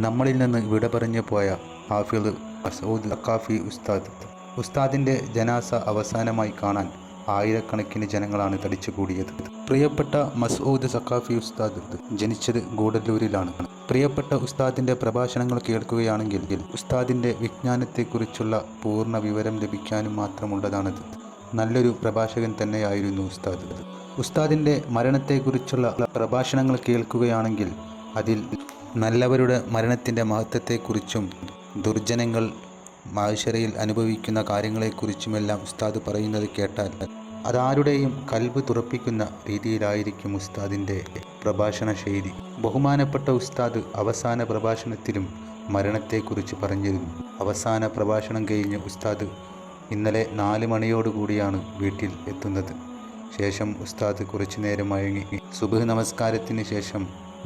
നമ്മളിൽ നിന്ന് വിട പറഞ്ഞു പോയ ഹാഫിള് മസ്ഊദ് സഖാഫി ഉസ്താദിൻ്റെ ജനാസ അവസാനമായി കാണാൻ ആയിരക്കണക്കിന് ജനങ്ങളാണ് തടിച്ചുകൂടിയത്. പ്രിയപ്പെട്ട മസ്ഊദ് സഖാഫി ഉസ്താദ് ജനിച്ചത് ഗൂഡല്ലൂരിലാണ്. പ്രിയപ്പെട്ട ഉസ്താദിൻ്റെ പ്രഭാഷണങ്ങൾ കേൾക്കുകയാണെങ്കിൽ ഉസ്താദിൻ്റെ വിജ്ഞാനത്തെക്കുറിച്ചുള്ള പൂർണ്ണ വിവരം ലഭിക്കാനും മാത്രമുള്ളതാണത്. നല്ലൊരു പ്രഭാഷകൻ തന്നെയായിരുന്നു ഉസ്താദ്. ഉസ്താദിൻ്റെ മരണത്തെക്കുറിച്ചുള്ള പ്രഭാഷണങ്ങൾ കേൾക്കുകയാണെങ്കിൽ അതിൽ നല്ലവരുടെ മരണത്തിൻ്റെ മഹത്വത്തെക്കുറിച്ചും ദുർജനങ്ങൾ മഹ്ശറയിൽ അനുഭവിക്കുന്ന കാര്യങ്ങളെക്കുറിച്ചുമെല്ലാം ഉസ്താദ് പറയുന്നത് കേട്ടാൽ അതാരുടെയും കൽബ് തുറപ്പിക്കുന്ന രീതിയിലായിരിക്കും ഉസ്താദിൻ്റെ പ്രഭാഷണ ശൈലി. ബഹുമാനപ്പെട്ട ഉസ്താദ് അവസാന പ്രഭാഷണത്തിലും മരണത്തെക്കുറിച്ച് പറഞ്ഞിരുന്നു. അവസാന പ്രഭാഷണം കഴിഞ്ഞ് ഉസ്താദ് ഇന്നലെ 4 മണിയോടുകൂടിയാണ് വീട്ടിൽ എത്തുന്നത്. ശേഷം ഉസ്താദ് കുറച്ചു നേരം മയങ്ങി സുബ്ഹ് നമസ്കാരത്തിന് ശേഷം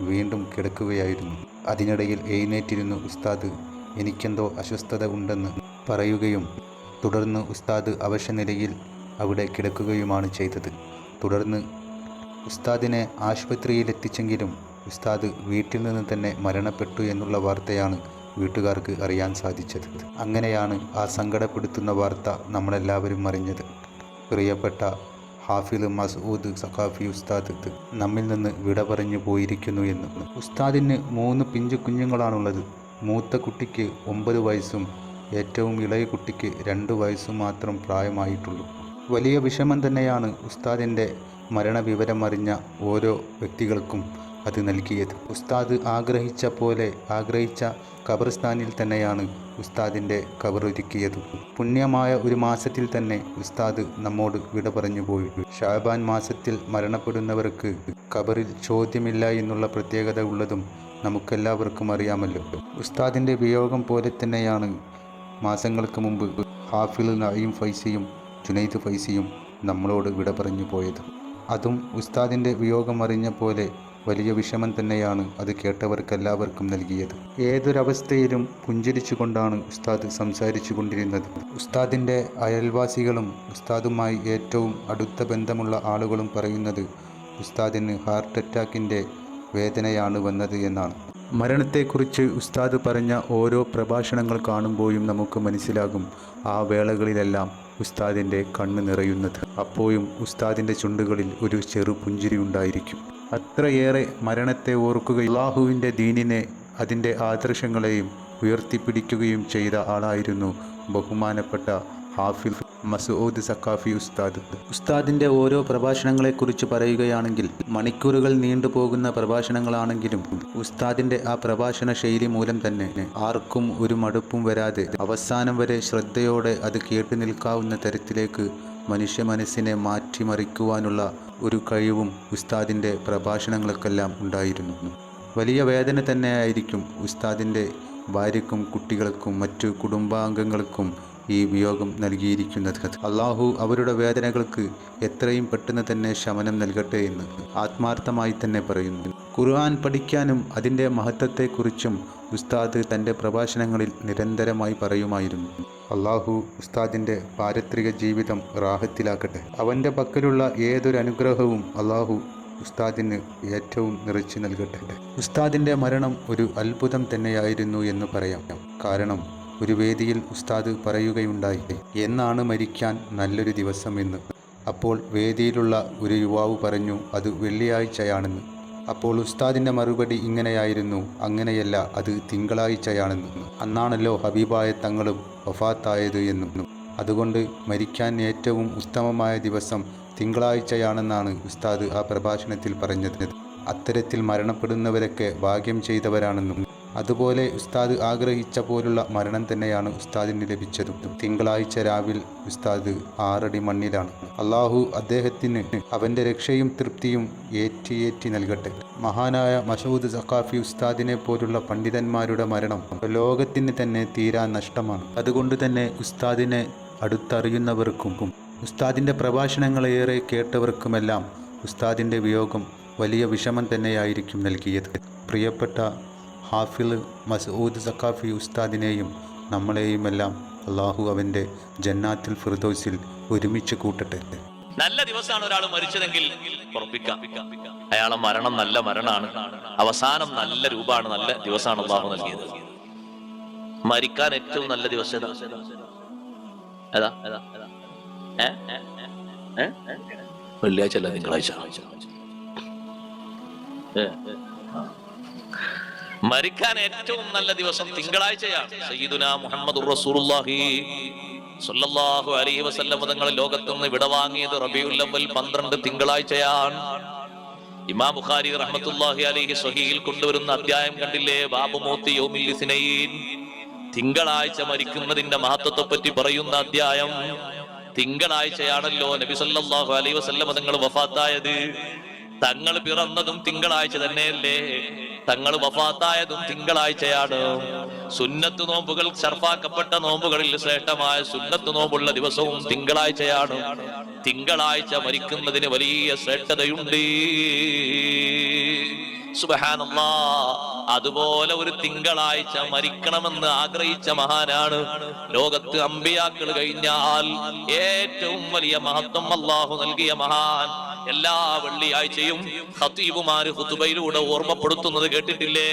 വീണ്ടും കിടക്കുകയായിരുന്നു. അതിനിടയിൽ എഴുന്നേറ്റിരുന്നു ഉസ്താദ് എനിക്കെന്തോ അസ്വസ്ഥത ഉണ്ടെന്ന് പറയുകയും തുടർന്ന് ഉസ്താദ് അവശനിലയിൽ അവിടെ കിടക്കുകയുമാണ് ചെയ്തത്. തുടർന്ന് ഉസ്താദിനെ ആശുപത്രിയിലെത്തിച്ചെങ്കിലും ഉസ്താദ് വീട്ടിൽ നിന്ന് തന്നെ മരണപ്പെട്ടു എന്നുള്ള വാർത്തയാണ് വീട്ടുകാർക്ക് അറിയാൻ സാധിച്ചത്. അങ്ങനെയാണ് ആ സങ്കടപ്പെടുത്തുന്ന വാർത്ത നമ്മളെല്ലാവരും അറിഞ്ഞത്. പ്രിയപ്പെട്ട ഹാഫിള് മസ്ഊദ് സഖാഫി ഉസ്താദ് നമ്മിൽ നിന്ന് വിട പറഞ്ഞു പോയിരിക്കുന്നു എന്ന്. ഉസ്താദിന് 3 പിഞ്ചു കുഞ്ഞുങ്ങളാണുള്ളത്. മൂത്ത കുട്ടിക്ക് 9 വയസ്സും ഏറ്റവും ഇളയ കുട്ടിക്ക് 2 വയസ്സും മാത്രം പ്രായമായിട്ടുള്ളൂ. വലിയ വിഷമം തന്നെയാണ് ഉസ്താദിൻ്റെ മരണവിവരം അറിഞ്ഞ ഓരോ വ്യക്തികൾക്കും അത് നൽകിയത്. ഉസ്താദ് ആഗ്രഹിച്ച ഖബർസ്ഥാനിൽ തന്നെയാണ് ഉസ്താദിൻ്റെ ഖബറൊരുക്കിയത്. പുണ്യമായ ഒരു മാസത്തിൽ തന്നെ ഉസ്താദ് നമ്മോട് വിട പറഞ്ഞു പോയി. ഷഅബാൻ മാസത്തിൽ മരണപ്പെടുന്നവർക്ക് ഖബറിൽ ചോദ്യമില്ല എന്നുള്ള പ്രത്യേകത ഉള്ളതും നമുക്കെല്ലാവർക്കും അറിയാമല്ലോ. ഉസ്താദിൻ്റെ വിയോഗം പോലെ തന്നെയാണ് മാസങ്ങൾക്ക് മുമ്പ് ഹാഫിള് നഈം ഫൈസിയും ജുനൈദ് ഫൈസിയും നമ്മളോട് വിട പറഞ്ഞു പോയത്. അതും ഉസ്താദിൻ്റെ വിയോഗം അറിഞ്ഞ പോലെ വലിയ വിഷമം തന്നെയാണ് അത് കേട്ടവർക്കെല്ലാവർക്കും നൽകിയത്. ഏതൊരവസ്ഥയിലും പുഞ്ചിരിച്ചുകൊണ്ടാണ് ഉസ്താദ് സംസാരിച്ചു കൊണ്ടിരുന്നത്. ഉസ്താദിൻ്റെ അയൽവാസികളും ഉസ്താദുമായി ഏറ്റവും അടുത്ത ബന്ധമുള്ള ആളുകളും പറയുന്നത് ഉസ്താദിന് ഹാർട്ട് അറ്റാക്കിൻ്റെ വേദനയാണ് വന്നത് എന്നാണ്. മരണത്തെക്കുറിച്ച് ഉസ്താദ് പറഞ്ഞ ഓരോ പ്രഭാഷണങ്ങൾ കാണുമ്പോഴും നമുക്ക് മനസ്സിലാകും ആ വേളകളിലെല്ലാം ഉസ്താദിൻ്റെ കണ്ണ് നിറയുന്നത്. അപ്പോഴും ഉസ്താദിൻ്റെ ചുണ്ടുകളിൽ ഒരു ചെറു പുഞ്ചിരി ഉണ്ടായിരിക്കും. അത്രയേറെ മരണത്തെ ഓർക്കുകയും അല്ലാഹുവിൻ്റെ ദീനിനെ അതിൻ്റെ ആദർശങ്ങളെയും ഉയർത്തിപ്പിടിക്കുകയും ചെയ്ത ആളായിരുന്നു ബഹുമാനപ്പെട്ട ഹാഫിള് മസ്ഊദ് സഖാഫി ഉസ്താദ്. ഉസ്താദിൻ്റെ ഓരോ പ്രഭാഷണങ്ങളെക്കുറിച്ച് പറയുകയാണെങ്കിൽ മണിക്കൂറുകൾ നീണ്ടുപോകുന്ന പ്രഭാഷണങ്ങളാണെങ്കിലും ഉസ്താദിൻ്റെ ആ പ്രഭാഷണ ശൈലി മൂലം തന്നെ ആർക്കും ഒരു മടുപ്പും വരാതെ അവസാനം വരെ ശ്രദ്ധയോടെ അത് കേട്ടു നിൽക്കാവുന്ന തരത്തിലേക്ക് മനുഷ്യ മനസ്സിനെ മാറ്റിമറിക്കുവാനുള്ള ഒരു കഴിവും ഉസ്താദിൻ്റെ പ്രഭാഷണങ്ങൾക്കെല്ലാം ഉണ്ടായിരുന്നു. വലിയ വേദന തന്നെയായിരിക്കും ഉസ്താദിൻ്റെ ഭാര്യയ്ക്കും കുട്ടികൾക്കും മറ്റു കുടുംബാംഗങ്ങൾക്കും ഈ വിയോഗം നൽകിയിരിക്കുന്നത്. അള്ളാഹു അവരുടെ വേദനകൾക്ക് എത്രയും പെട്ടെന്ന് തന്നെ ശമനം നൽകട്ടെ എന്ന് ആത്മാർത്ഥമായി തന്നെ പറയുന്നു. ഖുർആൻ പഠിക്കാനും അതിൻ്റെ മഹത്വത്തെക്കുറിച്ചും ഉസ്താദ് തൻ്റെ പ്രഭാഷണങ്ങളിൽ നിരന്തരമായി പറയുമായിരുന്നു. അള്ളാഹു ഉസ്താദിൻ്റെ പാരത്രിക ജീവിതം റാഹത്തിലാക്കട്ടെ. അവൻ്റെ പക്കലുള്ള ഏതൊരു അനുഗ്രഹവും അള്ളാഹു ഉസ്താദിന് ഏറ്റവും നിറച്ചു നൽകട്ടെ. ഉസ്താദിൻ്റെ മരണം ഒരു അത്ഭുതം തന്നെയായിരുന്നു എന്ന് പറയാം. കാരണം ഒരു വേദിയിൽ ഉസ്താദ് പറയുകയുണ്ടായി, എന്നാണ് മരിക്കാൻ നല്ലൊരു ദിവസം എന്ന്. അപ്പോൾ വേദിയിലുള്ള ഒരു യുവാവ് പറഞ്ഞു അത് വെള്ളിയാഴ്ചയാണെന്ന്. അപ്പോൾ ഉസ്താദിൻ്റെ മറുപടി ഇങ്ങനെയായിരുന്നു, അങ്ങനെയല്ല, അത് തിങ്കളാഴ്ചയാണെന്ന്. അന്നാണല്ലോ ഹബീബായ തങ്ങളും വഫാത്തായത് എന്നും. അതുകൊണ്ട് മരിക്കാൻ ഏറ്റവും ഉത്തമമായ ദിവസം തിങ്കളാഴ്ചയാണെന്നാണ് ഉസ്താദ് ആ പ്രഭാഷണത്തിൽ പറഞ്ഞത്. അത്തരത്തിൽ മരണപ്പെടുന്നവരൊക്കെ ഭാഗ്യം ചെയ്തവരാണെന്നും അതുപോലെ ഉസ്താദ് ആഗ്രഹിച്ച പോലുള്ള മരണം തന്നെയാണ് ഉസ്താദിന് ലഭിച്ചതും. തിങ്കളാഴ്ച രാവിൽ ഉസ്താദ് 6 അടി മണ്ണിലാണ്. അള്ളാഹു അദ്ദേഹത്തിന് അവൻ്റെ രക്ഷയും തൃപ്തിയും ഏറ്റി നൽകട്ടെ. മഹാനായ മസ്ഊദ് സഖാഫി ഉസ്താദിനെ പോലുള്ള പണ്ഡിതന്മാരുടെ മരണം ലോകത്തിന് തന്നെ തീരാ നഷ്ടമാണ്. അതുകൊണ്ട് തന്നെ ഉസ്താദിനെ അടുത്തറിയുന്നവർക്കും ഉസ്താദിൻ്റെ പ്രഭാഷണങ്ങളേറെ കേട്ടവർക്കുമെല്ലാം ഉസ്താദിൻ്റെ വിയോഗം വലിയ വിഷമം തന്നെയായിരിക്കും നൽകിയത്. പ്രിയപ്പെട്ട ഹാഫിള് മസ്ഊദ് സഖാഫി ഉസ്താദിനെയും നമ്മളെയുമെല്ലാം അള്ളാഹു അവൻ്റെ ജന്നാത്തുൽ ഫിർദൗസിൽ ഒരുമിച്ച് കൂട്ടട്ടെ. നല്ല ദിവസമാണ് ഒരാൾ മരിച്ചതെങ്കിൽ ഉറപ്പിക്കാം, അയാളെ മരണം നല്ല മരണമാണ്, അവസാനം നല്ല രൂപമാണ്, നല്ല ദിവസമാണ് അള്ളാഹു നൽകിയത്. മരിക്കാൻ ഏറ്റവും നല്ല ദിവസം ഏതാ? വെള്ളിയാഴ്ച അല്ല, തിങ്കളാഴ്ച. മരിക്കാൻ ഏറ്റവും നല്ല ദിവസം തിങ്കളാഴ്ചയാണ്. സയ്യിദുനാ മുഹമ്മദുർ റസൂലുള്ളാഹി സ്വല്ലല്ലാഹു അലൈഹി വസല്ലം തങ്ങൾ ലോകത്തുനിന്ന് വിടവാങ്ങിയത് റബീഉൽ അവ്വൽ 12 തിങ്കളാഴ്ചയാണ്. ഇമാം ബുഖാരി റഹ്മത്തുള്ളാഹി അലൈഹി സ്വഹീഹിൽ കൊണ്ടുവരുന്ന അധ്യായം കണ്ടില്ലേ? ബാബു മൗത്തി യൗമിൽ ഇസ്നൈൻ, തിങ്കളാഴ്ച മരിക്കുന്നതിന്റെ മഹത്വത്തെ പറ്റി പറയുന്ന അധ്യായം. തിങ്കളാഴ്ചയാണല്ലോ നബി സല്ലല്ലാഹു അലൈഹി വസല്ലം തങ്ങൾ വഫാത്തായത്. തങ്ങൾ പിറന്നതും തിങ്കളാഴ്ച തന്നെയല്ലേ? തങ്ങൾ വഫാത്തായതും തിങ്കളാഴ്ചയാണ്. സുന്നത്ത് നോമ്പുകൾ ശർഫാക്കപ്പെട്ട നോമ്പുകളിൽ ശ്രേഷ്ഠമായ സുന്നത്ത് നോമ്പുള്ള ദിവസവും തിങ്കളാഴ്ചയാണ്. തിങ്കളാഴ്ച മരിക്കുന്നതിന് വലിയ ശ്രേഷ്ഠതയുണ്ട്. സുബ്ഹാനല്ലാഹ്. അതുപോലെ ഒരു തിങ്കളാഴ്ച മരിക്കണമെന്ന് ആഗ്രഹിച്ച മഹാനാണ്. ലോകത്ത് അമ്പിയാക്കൾ കഴിഞ്ഞാൽ ഏറ്റവും വലിയ മഹത്വം അല്ലാഹു നൽകിയ മഹാൻ. എല്ലാ വെള്ളിയാഴ്ചയും ഖതീബുമാര് ഖുതുബയിലൂടെ ഓർമ്മപ്പെടുത്തുന്നത് കേട്ടിട്ടില്ലേ?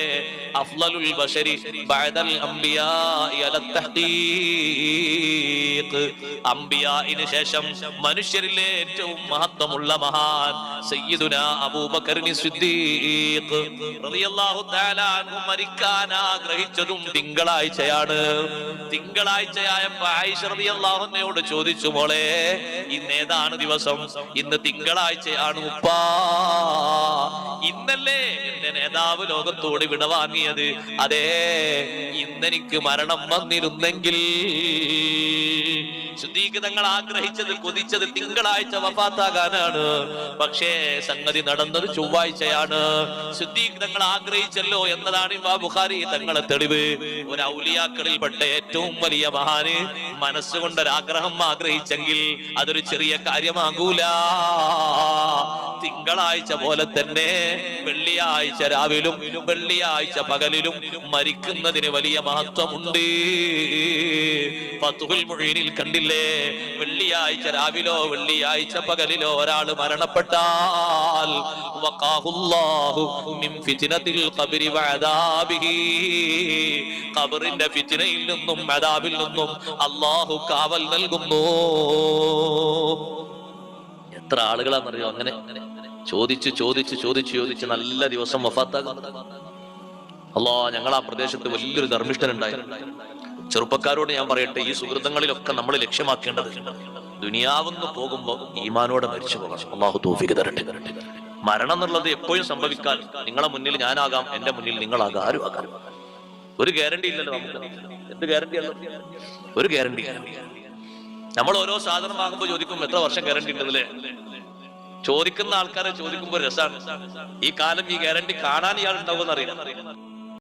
അഫ്ളലുൽ ബശരി ബഅദൽ അംബിയാഇ അല തഹ്ഖീഖ്. അംബിയാഇന് ശേഷം മനുഷ്യരിലെ ഏറ്റവും മഹത്വമുള്ള മഹാൻ സയ്യിദുനാ അബൂബക്കർ സിദ്ദീഖ് റളിയല്ലാഹു തആല അൻഹു മരിക്കാൻ ആഗ്രഹിച്ചതും തിങ്കളാഴ്ചയാണ്. തിങ്കളാഴ്ചയായപ്പോൾ ആയിഷ റളിയല്ലാഹു അൻഹയോട് ചോദിച്ചു, മോളെ ഇന്ന് ഏതാണ് ദിവസം? ഇന്ന് തിങ്കളാഴ്ചയാണ് ഉപ്പാ. ഇന്നല്ലേ എന്റെ നേതാവ് ലോകത്തോട് വിടവാങ്ങിയത്. അതേ, ഇന്നെനിക്ക് മരണം വന്നിരുന്നെങ്കിൽ. സിദ്ദീഖ് തങ്ങൾ ആഗ്രഹിച്ചത്, കൊതിച്ചത് തിങ്കളാഴ്ച വഫാത്താകാനാണ്. പക്ഷേ സംഗതി നടന്നത് ചൊവ്വാഴ്ചയാണ്. സിദ്ദീഖ് തങ്ങൾ ആഗ്രഹിച്ചല്ലോ എന്നതാണ് ഇമാം ബുഖാരി തങ്ങളെ തെളിവ്. ഒരു ഔലിയാക്കളിൽപ്പെട്ട ഏറ്റവും വലിയ മഹാന് മനസ്സുകൊണ്ടൊരാഗ്രഹം ആഗ്രഹിച്ചെങ്കിൽ അതൊരു ചെറിയ കാര്യമാകൂല. തിങ്കളാഴ്ച പോലെ തന്നെ വെള്ളിയാഴ്ച രാവിലും വെള്ളിയാഴ്ച പകലിലും മരിക്കുന്നതിന് വലിയ മഹത്വമുണ്ട്. ഫത്ഹുൽ മുഈനിൽ കണ്ടില്ലേ? വെള്ളിയാഴ്ച രാവിലോ വെള്ളിയാഴ്ച പകലിലോ ഒരാൾ മരണപ്പെട്ടാൽ വഖാഹുല്ലാഹു മിൻ ഫിത്നത്തിൽ ഖബ്രി വഅദാബിഹി, ഖബറിന്റെ ഫിത്നയിൽ നിന്നും അദാബിൽ നിന്നും അല്ലാഹു കാവൽ നൽകുന്നു. എത്ര ആളുകളാണെന്നറിയോ അങ്ങനെ ചോദിച്ച് ചോദിച്ച് ചോദിച്ച് ചോദിച്ച് നല്ല ദിവസം വഫാത്താകുന്നത്. അല്ലാഹ്, ഞങ്ങൾ ആ പ്രദേശത്ത് വലിയൊരു ധർമ്മിഷ്ഠനുണ്ടായിരുന്നു. ചെറുപ്പക്കാരോട് ഞാൻ പറയട്ടെ, ഈ സുഹൃത്തുക്കളിലൊക്കെ നമ്മൾ ലക്ഷ്യമാക്കേണ്ടത് ദുനിയാവെന്ന് പോകുമ്പോ ഈമാനോടെ മരിച്ചു പോകണം. അല്ലാഹു തൗഫീഖ് തരട്ടെ. മരണം എന്നുള്ളത് എപ്പോഴും സംഭവിക്കാൻ, നിങ്ങളെ മുന്നിൽ ഞാനാകാം, എന്റെ മുന്നിൽ നിങ്ങളാകാം, ആരും ആകാം. ഒരു ഗ്യാരണ്ടി ഇല്ലല്ലോ നമുക്ക്. എന്ത് ഗ്യാരണ്ടിയാണ്? ഒരു ഗ്യാരണ്ടി. നമ്മൾ ഓരോ സാധനം വാങ്ങുമ്പോൾ ചോദിക്കും എത്ര വർഷം ഗ്യാരണ്ടി ഉണ്ടല്ലേ? ചോദിക്കുന്ന ആൾക്കാരെ ചോദിക്കുമ്പോൾ രസമാണ്. ഈ കാലം ഈ ഗ്യാരണ്ടി കാണാൻ ഇയാൾ ഉണ്ടാവുമെന്ന് അറിയാം.